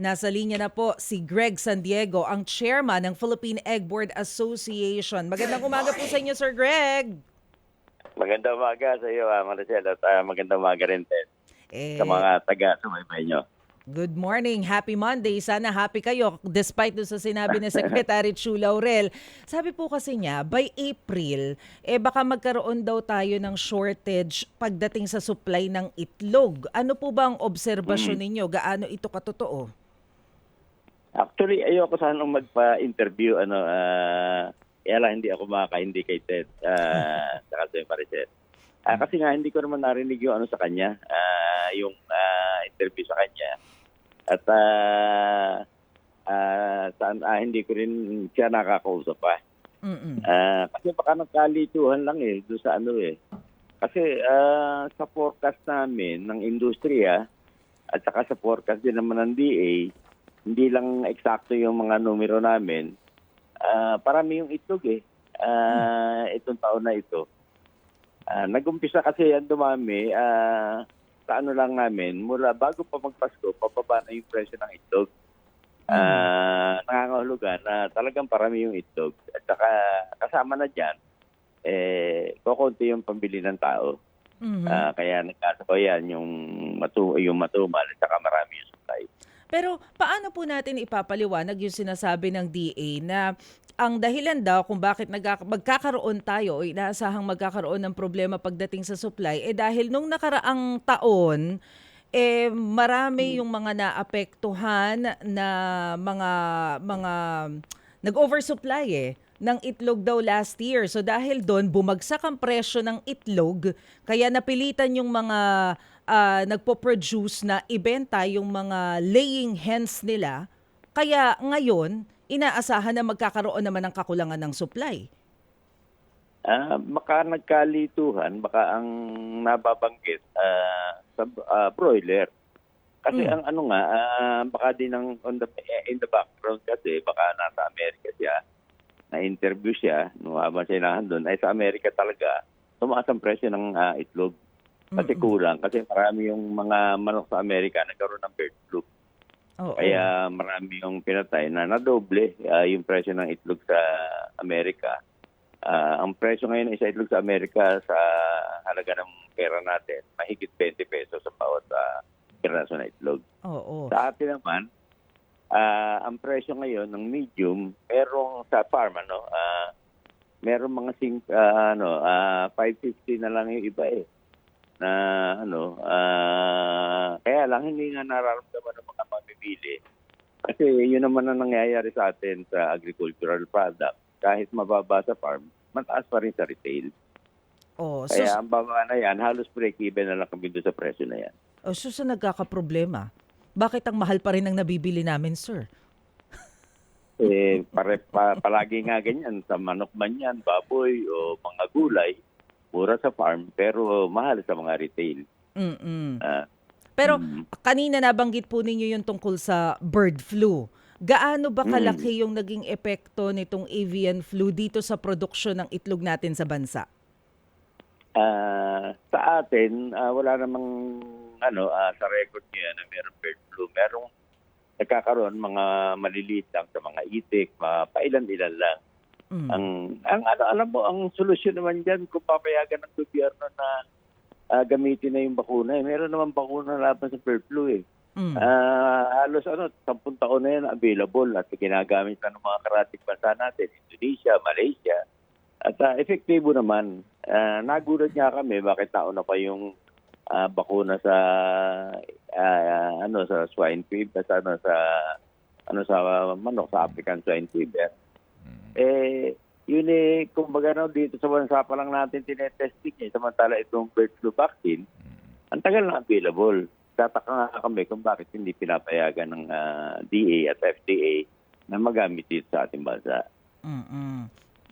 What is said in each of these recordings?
Nasa linya na po si Greg San Diego, ang chairman ng Philippine Egg Board Association. Magandang umaga po sa inyo, Sir Greg. Magandang umaga sa iyo, Maricel, at magandang umaga rin din sa Eh, mga taga-subaybay nyo. good morning. Happy Monday. Sana happy kayo despite doon sa sinabi ni Secretary Chu Laurel. Sabi po kasi niya, by April, baka magkaroon daw tayo ng shortage pagdating sa supply ng itlog. Ano po ba ang obserbasyon ninyo? Gaano ito katotoo? Actually, ayoko sanang magpa-interview, kaya lang hindi ako makaka-indicated sa kasi Maricel. Kasi nga, hindi ko naman narinig yung sa kanya, yung interview sa kanya. At hindi ko rin siya nakakausap pa. Mm-mm. Kasi baka nagkalituhan lang doon sa Kasi sa forecast namin ng industriya at saka sa forecast din naman ng DA, hindi lang eksakto yung mga numero namin. Parami yung itlog itong taon na ito. Nag-umpisa kasi yan dumami sa lang namin, mula bago pa magpasko, pababa na yung presyo ng itlog. Nangangahulugan na talagang parami yung itlog. At saka kasama na dyan, kukunti yung pambili ng tao. Mhm. Kaya nagkasabay yan yung matumal at saka marami yung supply. Pero paano po natin ipapaliwanag yung sinasabi ng DA na ang dahilan daw kung bakit magkakaroon tayo o inaasahang magkakaroon ng problema pagdating sa supply dahil nung nakaraang taon marami yung mga naapektuhan na mga nag-oversupply ng itlog daw last year. So dahil doon bumagsak ang presyo ng itlog kaya napilitan yung mga nagpo-produce na ibenta yung mga laying hens nila. Kaya ngayon, inaasahan na magkakaroon naman ng kakulangan ng supply. Baka nagkalituhan, baka ang nababanggit sa broiler. Kasi ang baka din in the background kasi, baka nasa Amerika siya, na-interview siya, nung habang siya doon, ay sa Amerika talaga, tumaas ang presyo ng itlog. Kasi kulang, kasi marami yung mga manok sa Amerika nagkaroon ng bird flu. Oo. Kaya marami yung pinatay na nadoble yung presyo ng itlog sa Amerika. Ang presyo ngayon ng isa itlog sa Amerika sa halaga ng pera natin, mahigit 20 pesos sa bawat piraso na itlog. Oo. Sa atin naman, ang presyo ngayon ng medium, merong sa farm, merong mga 550 na lang yung iba na kaya lang hindi nga nararamdaman ng mga mamimili. Kasi yun naman ang nangyayari sa atin sa agricultural product. Kahit mababa sa farm, mataas pa rin sa retail. Oh, Kaya ang baba na yan, halos break-even na lang kami doon sa presyo na yan. sa nagkakaproblema, bakit ang mahal pa rin ang nabibili namin, sir? Palagi nga ganyan, sa manok man yan, baboy o mga gulay, mura sa farm, pero mahal sa mga retail. Mm-mm. Ah, Pero kanina nabanggit po ninyo yung tungkol sa bird flu. Gaano ba kalaki yung naging epekto nitong avian flu dito sa produksyon ng itlog natin sa bansa? Sa atin, wala namang sa record niya na mayroong bird flu. Merong nagkakaroon mga maliliit lang sa mga itik, pailan-ilan lang. Alam mo, ang solusyon naman diyan kung papayagan ng gobyerno na gamitin na yung bakuna. Meron naman bakuna laban sa bird flu . Halos 10 taon na yan available at ginagamit na ng mga karatig bansa natin, Indonesia, Malaysia. At epektibo naman. Nagulat nga kami bakit nauna pa yung bakuna sa sa swine fever, sa manok, sa African swine fever. Yun kumbaga dito sa bansa pa lang natin tinetesting samantala itong bird flu vaccine, ang tagal na available. Tataka nga kami kung bakit hindi pinapayagan ng DA at FDA na magamit dito sa ating bansa.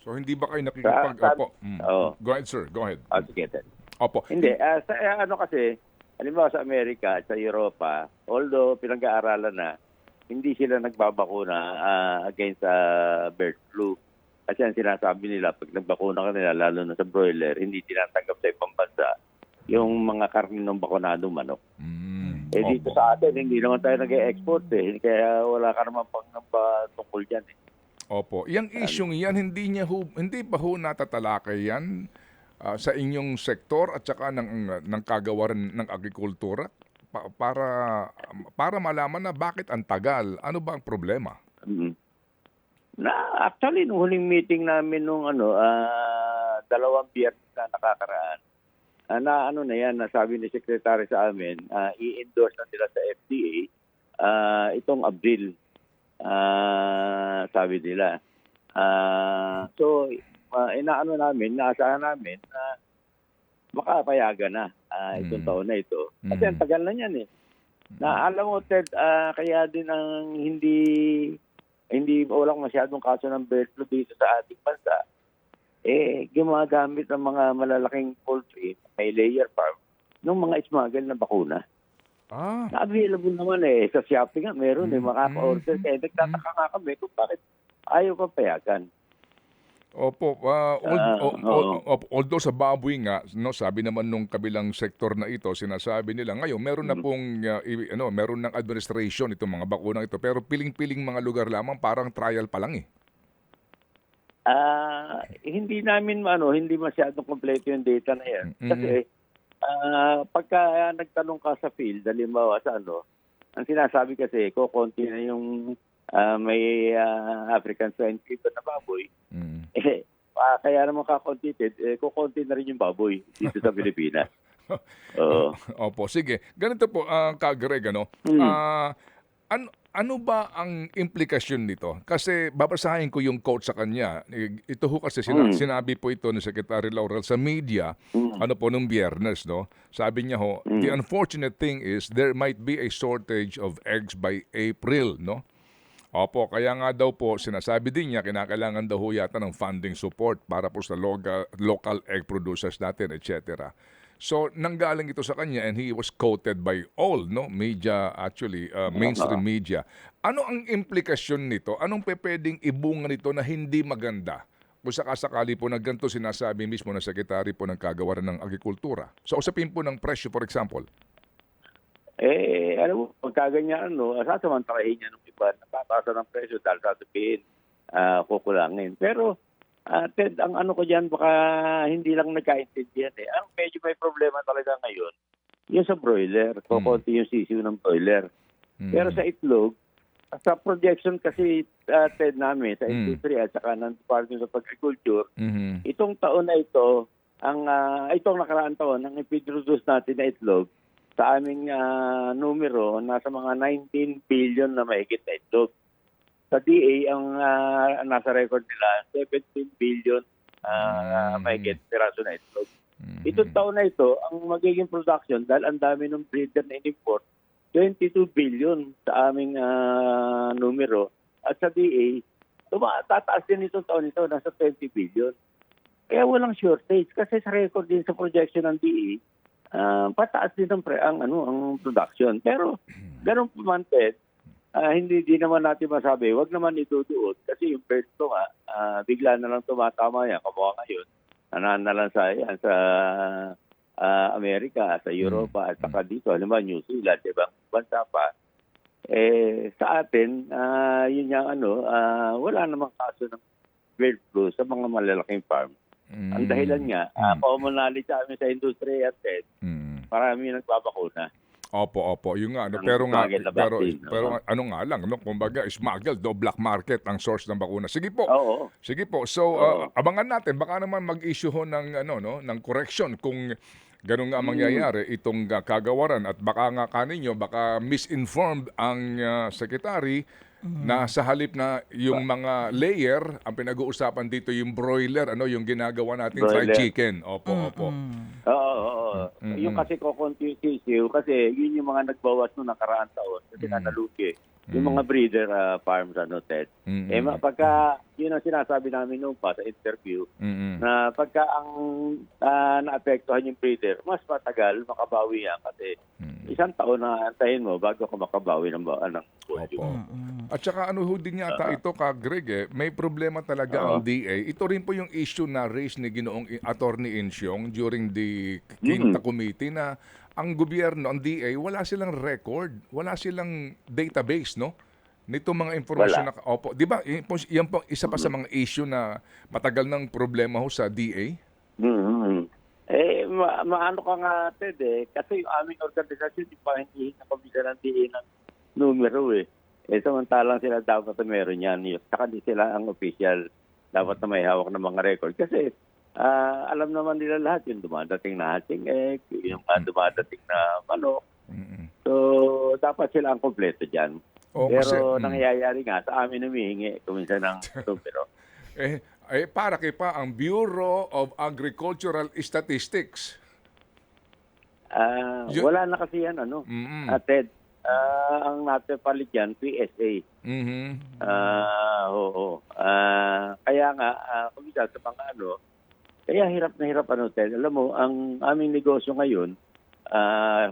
So hindi ba kayo Opo. Go ahead, sir. Go ahead. Sige. Opo. Hindi. Kasi, halimbawa sa Amerika at sa Europa, although pinag-aaralan na, hindi sila nagbabakuna against bird flu. Kasi ang sinasabi nila, pag nagbakuna ka nila, lalo na sa broiler, hindi tinatanggap sa ibang bansa yung mga karne ng bakunadong manok. Dito sa atin, hindi naman tayo nag-export kaya wala ka naman pang tungkol dyan Opo. Yang isyong yan, hindi ba ho natatalakay yan sa inyong sektor at saka ng kagawaran ng agrikultura para malaman na bakit ang tagal? Ano ba ang problema? Actually, nung huling meeting namin nung 2 Biyernes na nakakaraan, nasabi ni Secretary sa amin, i-endorse na sila sa FDA itong Abril, sabi nila. Inaasahan namin na makapayagan na itong taon na ito. Kasi ang tagal na yan alam mo, Ted, kaya din ang walang masyadong kaso ng bird flu dito sa ating bansa. Gumagamit ang mga malalaking poultry, may layer farm, ng mga smuggle na bakuna. Na-available naman sa Shopee nga, meron makaka-order. Nagtataka nga kami kung bakit ayaw kang payagan. Opo, although sa baboy nga, sabi naman nung kabilang sektor na ito, sinasabi nila ngayon meron na pong meron ng administration itong mga bakunang ito, pero piling-piling mga lugar lamang, parang trial pa lang Hindi namin hindi masyadong kompleto yung data na yan. Kasi pagka nagtanong ka sa field, halimbawa sa ang sinasabi kasi konti na yung may African swine fever na baboy. Kaya naman kukonti na rin yung baboy dito sa Pilipinas. Opo, sige. Ganito po, Greg, ano ba ang implikasyon nito? Kasi babasahin ko yung quote sa kanya. Ito ho kasi sinabi po ito ni Secretary Laurel sa media, nung Biyernes, Sabi niya ho, the unfortunate thing is there might be a shortage of eggs by April, Opo, kaya nga daw po, sinasabi din niya, kinakailangan daw ho yata ng funding support para po sa local egg producers natin, etc. So, nanggaling ito sa kanya and he was quoted by all, media, actually, mainstream media. Ano ang implikasyon nito? Anong pwedeng ibunga nito na hindi maganda? Kung sakasakali po na ganito sinasabi mismo ng Secretary po ng Kagawaran ng Agrikultura. So, usapin po ng presyo, for example. Alam mo, pagkaganyan, sasamantalahin niya ng iba, napapasa ng presyo dahil sasabihin, kukulangin. Pero, Ted, ang ko dyan, baka hindi lang nagkaintindihan Ang medyo may problema talaga ngayon, yung sa broiler. Kukunti yung sisiw ng broiler. Pero sa itlog, sa projection kasi, Ted, namin, sa industry at saka ng Department of Agriculture, itong taon na ito, itong nakaraang taon, ang ipiintroduce natin na itlog, sa aming numero, nasa mga 19 billion na mahigit na itlog. Sa DA, ang nasa record nila, 17 billion mahigit piraso na itlog. Itong taon na ito, ang magiging production, dahil ang dami ng breeder na in-import, 22 billion sa aming numero. At sa DA, tataas din itong taon ito, nasa 20 billion. Kaya walang shortage kasi sa record din sa projection ng DA, pataas din ang production. Pero ganun po man, Ted, hindi din naman natin masabi, wag naman itutuot kasi yung bird flu nga, bigla na lang tumatama yan. Kamukha ngayon, na lang sa Amerika, sa Europa, at saka dito, alam mo, New Zealand, ibang bansa pa. Sa atin, yun yung wala namang kaso ng bird flu sa mga malalaking farm. Ang dahilan nga, paumanali sa amin sa industriya, Ted, marami nagbabakuna. Opo, yung nga, pero ano nga lang, kumbaga, smuggled, black market ang source ng bakuna. Sige po. Oo. Sige po. So, abangan natin, baka naman mag-issue ho ng correction kung ganun nga mangyayari itong kagawaran at baka nga kaninyo, baka misinformed ang secretary na sa halip na yung mga layer, ang pinag-uusapan dito yung broiler, yung ginagawa nating fried chicken. Opo. Oo. Yung kasi kukunti yung sisiw, kasi yun yung mga nagbawas nung nakaraan taon kasi nanalugi. Yung mga breeder farms, Ted. Pagka, yun ang sinasabi namin noon pa sa interview, na pagka ang naapektuhan yung breeder, mas matagal makabawi yan kasi isang taon na antayin mo bago ka makabawi ng volume. At saka din yata ito, Greg, may problema talaga ang DA. Ito rin po yung issue na raised ni Ginoong Attorney Insyong during the Quinta Committee na ang gobyerno, ang DA, wala silang record, wala silang database, no? Nito mga informasyon na, opo, di ba, yan po isa pa sa mga issue na matagal ng problema ho sa DA? Maano ka nga, Ted, kasi yung aming organisasyon, di pa hindi nakabisa ng DA ng numero samantalang sila dapat na meron yan. Saka di sila ang official. Dapat na may hawak ng mga record. Kasi alam naman nila lahat yung dumadating na hating egg, yung dumadating na manok. So, dapat sila ang kompleto dyan. Pero nangyayari nga, sa amin humihingi kuminsan ng numero. Para kay pa ang Bureau of Agricultural Statistics. Wala na kasi yan, Ted. Ang natin palit yan, PSA. Kaya nga, kumisa sa mga kaya hirap na hirap, Ted. Alam mo, ang aming negosyo ngayon,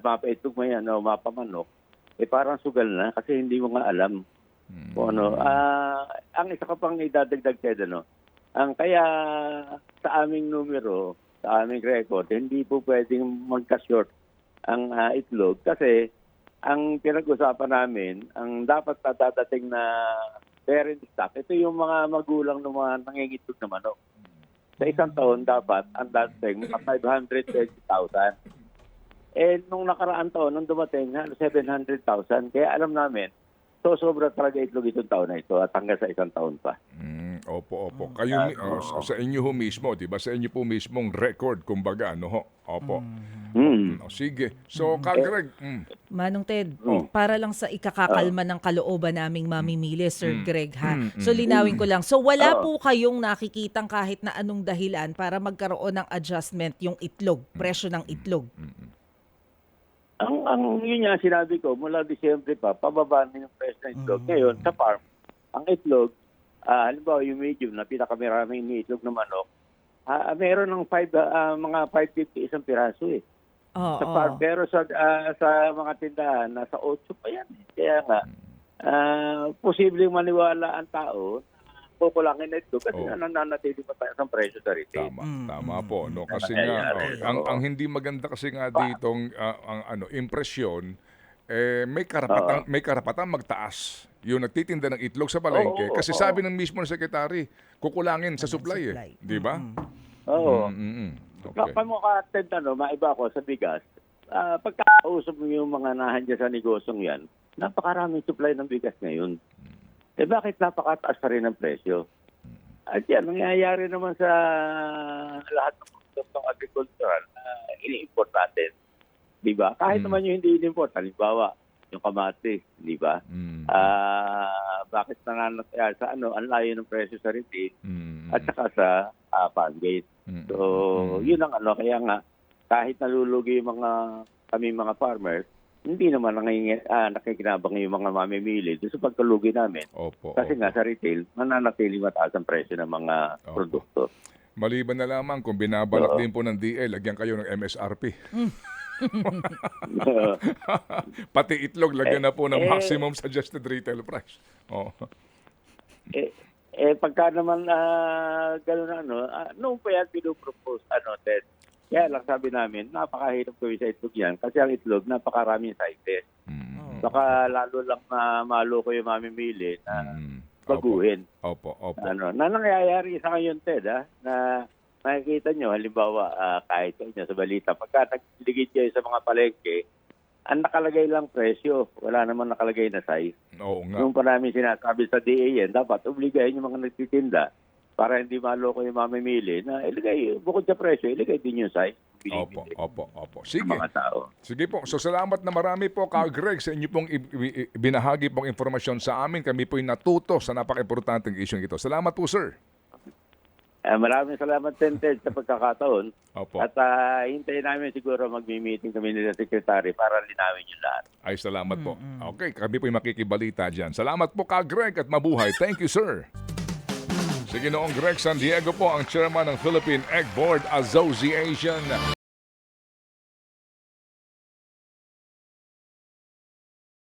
mapaitlog mo yan, mapamanok, parang sugal na kasi hindi mo nga alam kung ang isa ka pang idadagdag, Ted, ang kaya sa aming numero, sa aming record, hindi po pwedeng magka-short ang itlog kasi ang pinag-usapan namin, ang dapat na dadating na parent stock, ito yung mga magulang ng mga nangingitlog na manok. Sa isang taon, dapat ang dadating mga 530,000. Nung nakaraan taon, nung dumating, 700,000. Kaya alam namin, sobra talaga itlog itong taon na ito at hanggang sa isang taon pa. Opo. Kayo, sa inyo ho mismo, di ba? Sa inyo po mismong record, kumbaga, Opo. Sige. So, Greg. Manong Ted, para lang sa ikakakalma ng kalooban naming mamimili, Sir Greg, ha? So, linawin ko lang. So, wala po kayong nakikitang kahit na anong dahilan para magkaroon ng adjustment yung itlog, presyo ng itlog? Yun nga sinabi ko, mula Disyembre pa, pababa na yung presyo ng itlog. Ngayon, sa farm, ang itlog, halimbawa yung medium na pinakamaraming iniitlog na manok, meron ng mga 550 isang piraso sa farm. Pero sa mga tindahan, nasa 8 pa yan. Kaya nga, posibleng maniwala ang tao kukulangin na ito kasi nananatili pa tayo sa presyo sa retail. Tama po, kasi nga ang hindi maganda kasi nga ditong impresyon may karapatan magtaas yung nagtitinda ng itlog sa palengke kasi sabi ng mismo ng sekretary kukulangin sa supply. Di ba? Okay. Pamukha Ted, maiba ako sa bigas. Pagkakausap mo yung mga nahandyan sa negosyong yan, napakaraming supply ng bigas ngayon. Bakit napakataas pa rin ang presyo? At yan, nangyayari naman sa lahat ng produktong agricultural na ini-import natin. Di ba? Kahit naman yung hindi ini-import, halimbawa, yung kamatis, di ba? Bakit nananataya sa ang layo ng presyo sa retail at saka sa farm gate. So, yun ang kaya nga, kahit nalulugi yung kami mga farmers, hindi naman nakikinabang yung mga mamimili doon sa pagkalugi namin. Kasi nga sa retail, mananatili mataas ang presyo ng mga produkto. Maliban na lamang kung binabalak din po ng DA, lagyan kayo ng MSRP. Pati itlog, lagyan na po ng maximum suggested retail price. Pagka naman gano'n noong pa yan pinupropose, Ted. Kaya lang sabi namin, napakahirap gawin sa itlog yan kasi ang itlog, napakaraming sizes. Baka lalo lang na maloko yung mamimili na baguhin. Opo. Na nangyayari sa ngayon, Ted, na makikita nyo, halimbawa, kahit nyo sa balita, pagka nagligid kayo sa mga palengke, ang nakalagay lang presyo, wala naman nakalagay na size. Oo nga. Nung pa namin sinasabi sa DA yan, dapat obligahin yung mga nagtitinda para hindi maloko yung mamimili na ilagay, bukod sa presyo, ilagay din yung size. Opo. Sige. Mga tao. Sige po. So salamat na marami po, Greg, sa inyo pong binahagi pong informasyon sa amin. Kami po'y natuto sa napaka-importanteng issue ito. Salamat po, sir. Maraming salamat, Ted, sa pagkakataon. Opo. At hintayin namin siguro magmi-meeting kami nila Secretary para linawin yung lahat. Ay, salamat po. Okay, kami po'y makikibalita dyan. Salamat po, Greg, at mabuhay. Thank you, sir. Sige noong Greg San Diego po ang chairman ng Philippine Egg Board Association.